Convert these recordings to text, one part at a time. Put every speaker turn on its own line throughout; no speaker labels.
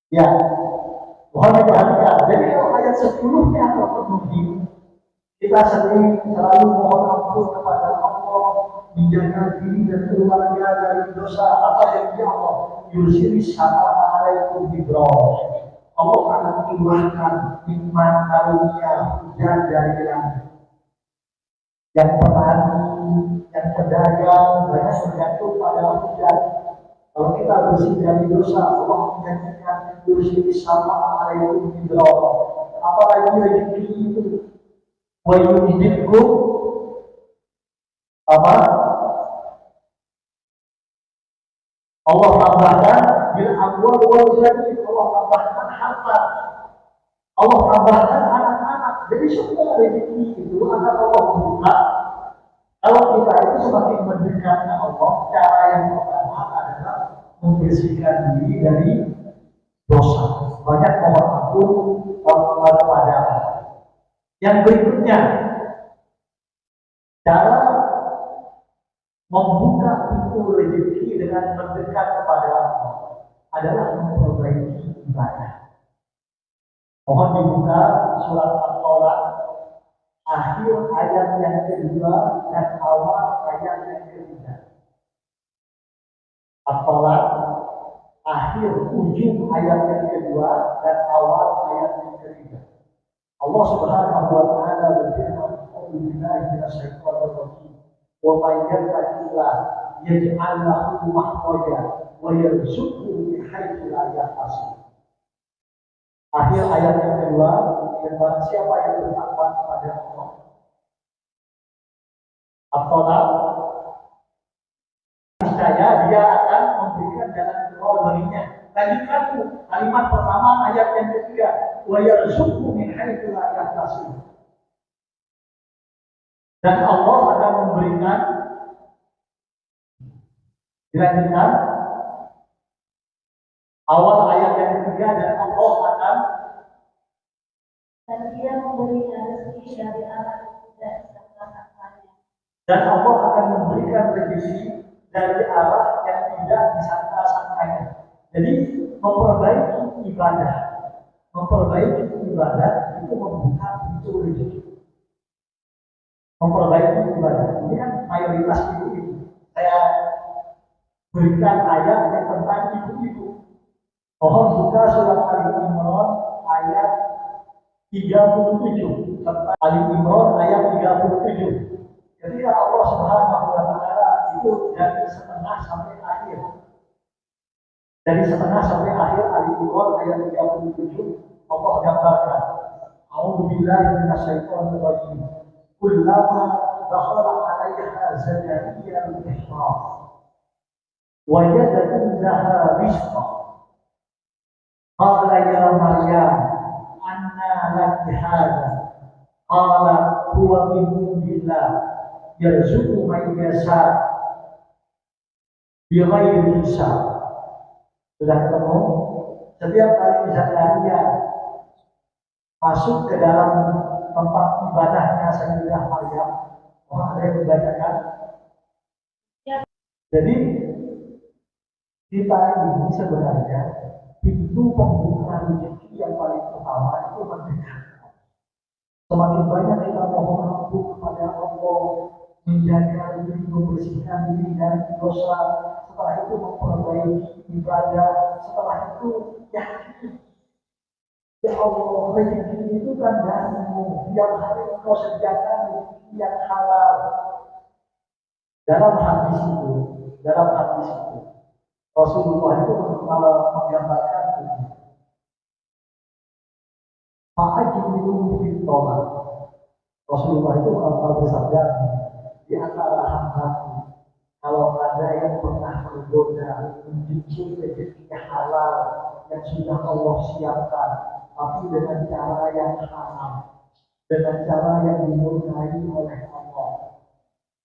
Ya, mohon diperhatikan. Jadi kalau ayat 10-nya terpenuhi, kita sering selalu mohon ampun kepada Allah, menjaga diri dan keluarga dari dosa. Apa yang dia Allah? Yusiris sama alaikum bidroh. Allah akan menurunkan nikmat karunia hujan dari langit. Yang petani, yang pedagang, banyak bergantung pada hujan. Kalau kita bersih dari dosa, Allah menjanjikan bersih sama alaikum bidroh. Apalagi rezeki itu, wa yumdidkum apa? Allah tambahkan bil amwal wal banin. Allah tambahkan harta. Allah tambahkan anak-anak. Jadi semua rezeki itu akan Allah buka. Kalau kita itu semakin mendekatnya Allah, cara yang pertama adalah membersihkan diri dari dosa. Banyak mohon ampun kepada Allah. Yang berikutnya, cara membuka pintu rezeki dengan mendekat kepada Allah adalah memperbaiki ibadah. Mohon dibuka surat At-Tolak akhir ayat yang kedua dan awal ayat yang ketiga. At-Tolak akhir ujung ayat yang kedua dan awal ayat yang ketiga. Allah Subhanahu wa taala berfirman, "A'udzubillahi minasyaitonir rajim. Wa may yattaqillah yaj'al lahu makhraja wa yarzuqhu min haitsu la yahtasib." Akhir ayat yang kedua, dan barang siapa yang bertakwa kepada Allah, At-Tolak, niscaya dia akan memberikan jalan keluar darinya. Lanjutkan kalimat pertama ayat yang ketiga, wa yarzuqhu min haitsu la yahtasib. Dan Allah akan memberikan, dilanjutkan awal ayat yang ketiga, dan Allah akan
dan dia memberikan rezeki dari arah tidak disangka-sangkanya.
Dan Allah akan memberikan rezeki dari arah yang tidak disangka-sangkanya. Jadi memperbaiki ibadah itu membuka pintu rezeki. Memperbaiki ibadah ini kan mayoritas ibu-ibu. Saya berikan ayat yang tentang ibu-ibu. Mohon buka surat Al-Imran ayat 37 serta Ali Imran ayat 37. Jadi Allah Subhanahu wa taala itu dari setengah sampai akhir. Dari setengah sampai akhir Ali Imran ayat 37 Allah gambarkan. A'udzubillahi minasyaitonir rajim. Kullama dakhala 'alaiha Zakaria al-mihrab wajada indaha rizqan. Qala ya Maryam anna laki hadha. Qala huwa min indillah yarzuqu man yasha bighairi hisab. Sudah ketemu? Setiap kali Zakaria masuk ke dalam tempat ibadahnya Sayyidah Maryam, orang ada yang membacakan. Jadi kita ini sebenarnya pintu pembuka rezeki yang paling utama itu mendekat. Semakin banyak kita mohon ampun kepada Allah, menjaga diri, membersihkan diri dari dosa, setelah itu memperbaiki ibadah, setelah itu yakin, ya Allah, rezeki itu kan darimu, tiap hari engkau sediakan rezeki yang halal. Dalam hadis itu, Rasulullah itu menggambarkan ini. Ma'ajibun fitolah. Rasulullah itu bersabda, di antara hambaku, kalau ada yang pernah menggoda, mencuri rezeki halal yang sudah Allah siapkan, tapi dengan cara yang haram, dengan cara yang dimurkai oleh Allah,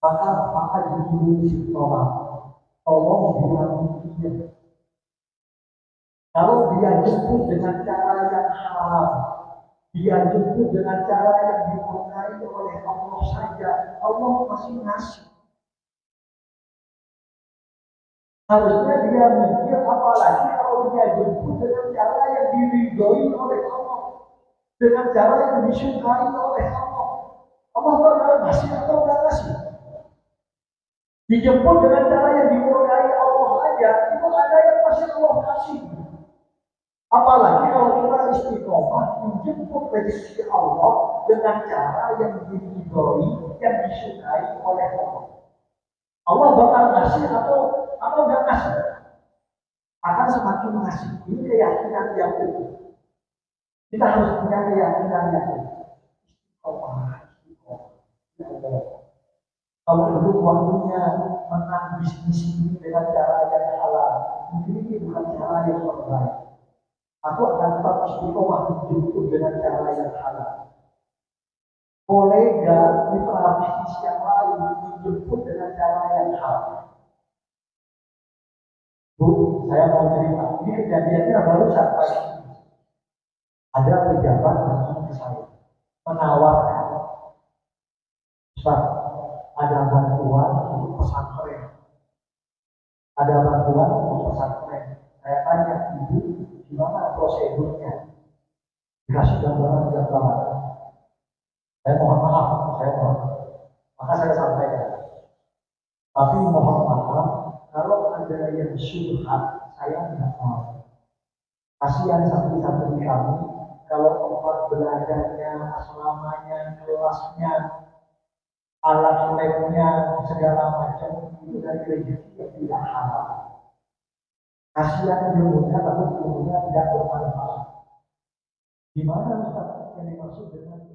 maka dulu fitolah. Tolong diambil dia. Kalau dia jemput dengan cara yang haram, dia jemput dengan cara yang dimurkai oleh Allah saja, Allah masih ngasih. Harusnya dia mikir, apalagi kalau dia jemput dengan cara yang diridhoi oleh Allah, dengan cara yang disukai oleh Allah. Allah bakal ngasih atau nggak ngasih? Dijemput dengan cara yang dimurkai Allah aja, itu ada yang pasti Allah kasih. Apalagi kalau kita istiqomah menjemput rezeki Allah dengan cara yang diridhoi, yang disukai oleh Allah. Allah bakal ngasih atau nggak ngasih? Akan semakin ngasih. Ini keyakinan yang utuh. Kita harus punya keyakinan yang utuh. Istiqomah, istiqomah. Kalau dulu waktunya menang bisnis ini dengan cara yang halal, mungkin ini bukan cara yang terbaik. Aku akan tetap istiqomah menjemput dengan cara yang halal. Kolega mitra bisnis yang lain dijemput dengan cara yang halal. Bu, saya mau cerita. Ini kejadiannya baru saat pagi. Ada pejabat datang ke saya menawarkan, Ustaz, ada bantuan untuk pesantren. Ada bantuan untuk pesantren. Saya tanya, Ibu, gimana prosedurnya? Dikasih gambaran. Saya mohon maaf. Maka saya sampaikan. Tapi mohon maaf, kalau ada yang syubhat, saya tidak mau. Kasihan santri-santri kami, kalau tempat belajarnya, asramanya, kelasnya, alat labnya, segala macam itu dari rezeki yang tidak halal. Kasihan ilmunya, tapi ilmunya tidak bermanfaat. Di mana Ustaz yang dimaksud dengan